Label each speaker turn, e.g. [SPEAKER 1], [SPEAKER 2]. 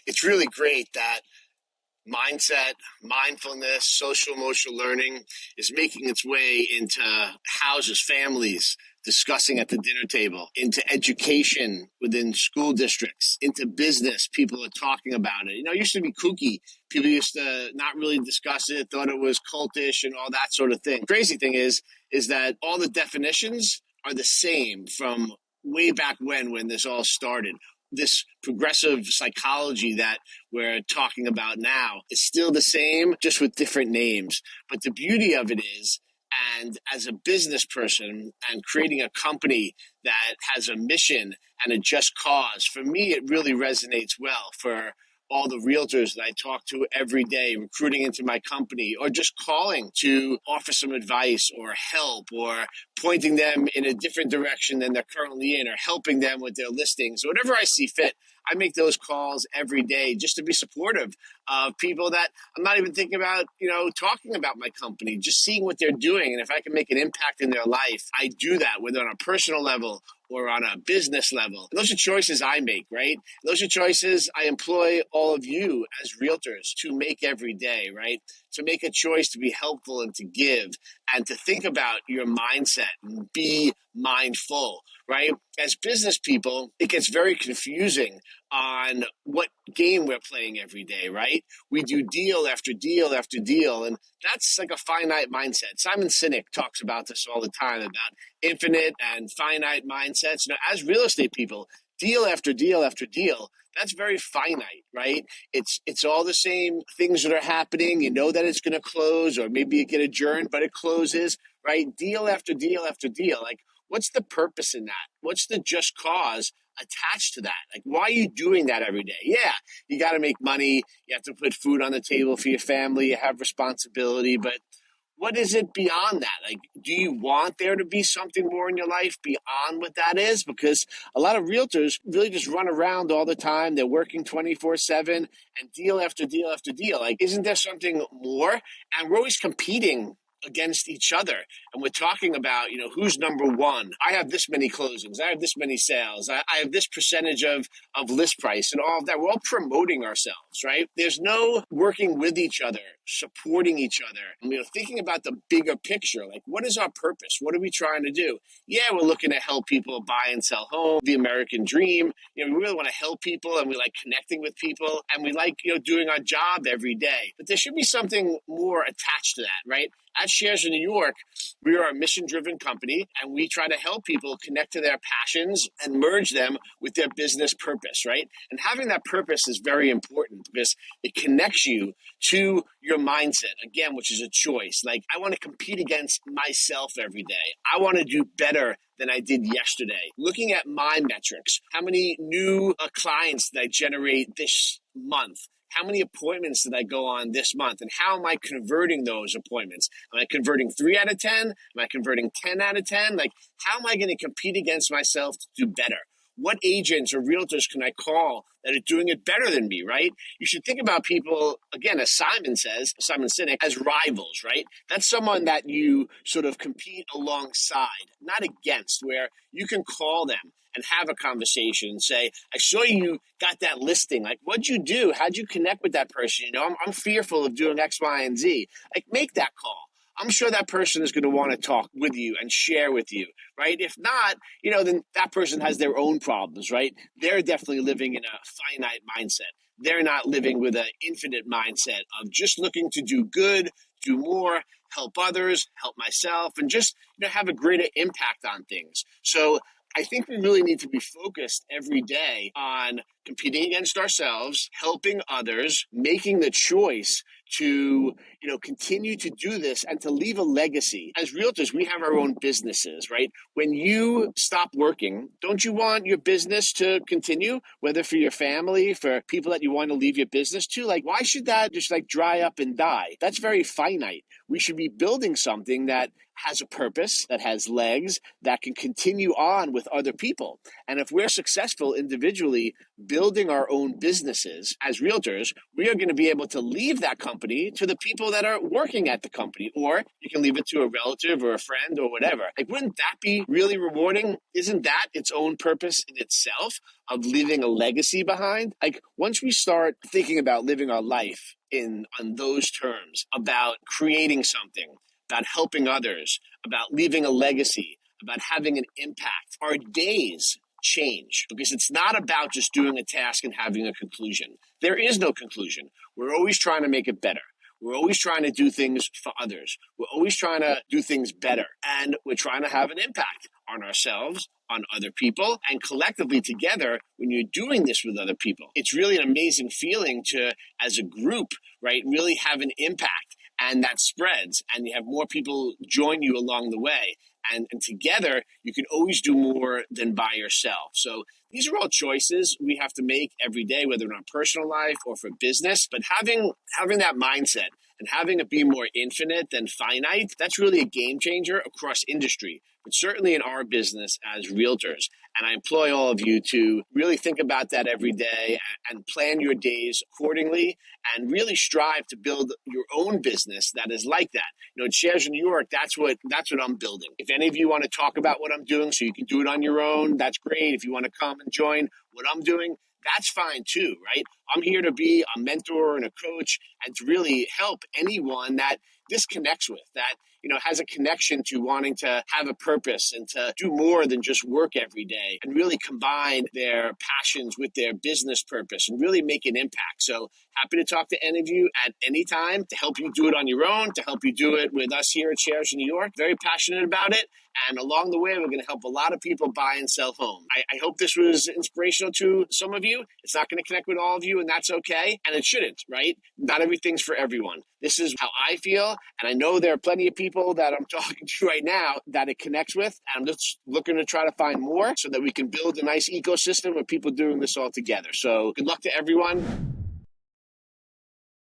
[SPEAKER 1] It's really great that mindset, mindfulness, social emotional learning is making its way into houses, families discussing at the dinner table, into education within school districts, into business. People are talking about it. It used to be kooky. People used to not really discuss it, thought it was cultish and all that sort of thing. Crazy thing is that all the definitions are the same from way back when this all started. This progressive psychology that we're talking about now is still the same, just with different names. But the beauty of it is, and as a business person and creating a company that has a mission and a just cause, for me, it really resonates well for all the realtors that I talk to every day, recruiting into my company, or just calling to offer some advice or help, or pointing them in a different direction than they're currently in, or helping them with their listings, or whatever I see fit. I make those calls every day just to be supportive of people that I'm not even thinking about, talking about my company, just seeing what they're doing. And if I can make an impact in their life, I do that, whether on a personal level or on a business level. And those are choices I make, right? Those are choices I employ all of you as realtors to make every day, right? To make a choice to be helpful and to give and to think about your mindset and be mindful, right? As business people, it gets very confusing on what game we're playing every day, right? We do deal after deal after deal, and that's like a finite mindset. Simon Sinek talks about this all the time, about infinite and finite mindsets. As real estate people, deal after deal after deal, that's very finite, right? It's all the same things that are happening. You know that it's going to close, or maybe it get adjourned, but it closes, right? Deal after deal after deal. Like, what's the purpose in that? What's the just cause attached to that? Like, why are you doing that every day? Yeah, you got to make money. You have to put food on the table for your family. You have responsibility, but what is it beyond that? Like, do you want there to be something more in your life beyond what that is? Because a lot of realtors really just run around all the time. They're working 24/7 and deal after deal after deal. Like, isn't there something more? And we're always competing against each other. And we're talking about, who's number one. I have this many closings. I have this many sales. I have this percentage of list price and all of that. We're all promoting ourselves, right? There's no working with each other, supporting each other. And, thinking about the bigger picture, like, what is our purpose? What are we trying to do? Yeah, we're looking to help people buy and sell home, the American dream. We really want to help people, and we like connecting with people, and we like, doing our job every day. But there should be something more attached to that, right? At Shares in New York, we are a mission-driven company, and we try to help people connect to their passions and merge them with their business purpose, right? And having that purpose is very important because it connects you to your mindset, again, which is a choice. Like, I want to compete against myself every day. I want to do better than I did yesterday. Looking at my metrics, how many new clients did I generate this month? How many appointments did I go on this month? And how am I converting those appointments? Am I converting 3 out of 10? Am I converting 10 out of 10? Like, how am I going to compete against myself to do better? What agents or realtors can I call that are doing it better than me, right? You should think about people, again, as Simon Sinek, as rivals, right? That's someone that you sort of compete alongside, not against, where you can call them and have a conversation and say, I saw you got that listing. Like, what'd you do? How'd you connect with that person? I'm fearful of doing X, Y, and Z. Like, make that call. I'm sure that person is going to want to talk with you and share with you, right? If not, then that person has their own problems, right? They're definitely living in a finite mindset. They're not living with an infinite mindset of just looking to do good, do more, help others, help myself, and just have a greater impact on things. So I think we really need to be focused every day on competing against ourselves, helping others, making the choice to, continue to do this and to leave a legacy. As realtors, we have our own businesses, right? When you stop working, don't you want your business to continue, whether for your family, for people that you want to leave your business to? Like, why should that just like dry up and die? That's very finite. We should be building something that has a purpose, that has legs, that can continue on with other people. And if we're successful individually building building our own businesses as realtors, we are going to be able to leave that company to the people that are working at the company, or you can leave it to a relative or a friend or whatever. Like, wouldn't that be really rewarding? Isn't that its own purpose in itself of leaving a legacy behind? Like, once we start thinking about living our life on those terms, about creating something, about helping others, about leaving a legacy, about having an impact, our days change, because it's not about just doing a task and having a conclusion. There is no conclusion. We're always trying to make it better. We're always trying to do things for others. We're always trying to do things better. And we're trying to have an impact on ourselves, on other people, and collectively together. When you're doing this with other people, it's really an amazing feeling to, as a group, right, really have an impact. And that spreads, and you have more people join you along the way. And together, you can always do more than by yourself. So these are all choices we have to make every day, whether in our personal life or for business. But having that mindset and having it be more infinite than finite, that's really a game changer across industry, but certainly in our business as realtors. And I implore all of you to really think about that every day and plan your days accordingly, and really strive to build your own business that is like that. You know, at Shares in New York, that's what I'm building. If any of you want to talk about what I'm doing so you can do it on your own, that's great. If you want to come and join what I'm doing, that's fine too, right? I'm here to be a mentor and a coach and to really help anyone that this connects with, that, you know, has a connection to wanting to have a purpose and to do more than just work every day, and really combine their passions with their business purpose and really make an impact. So happy to talk to any of you at any time, to help you do it on your own, to help you do it with us here at Shares in New York. Very passionate about it. And along the way, we're going to help a lot of people buy and sell homes. I hope this was inspirational to some of you. It's not going to connect with all of you, and that's okay. And it shouldn't, right? Not everything's for everyone. This is how I feel. And I know there are plenty of people that I'm talking to right now that it connects with. And I'm just looking to try to find more so that we can build a nice ecosystem of people doing this all together. So good luck to everyone.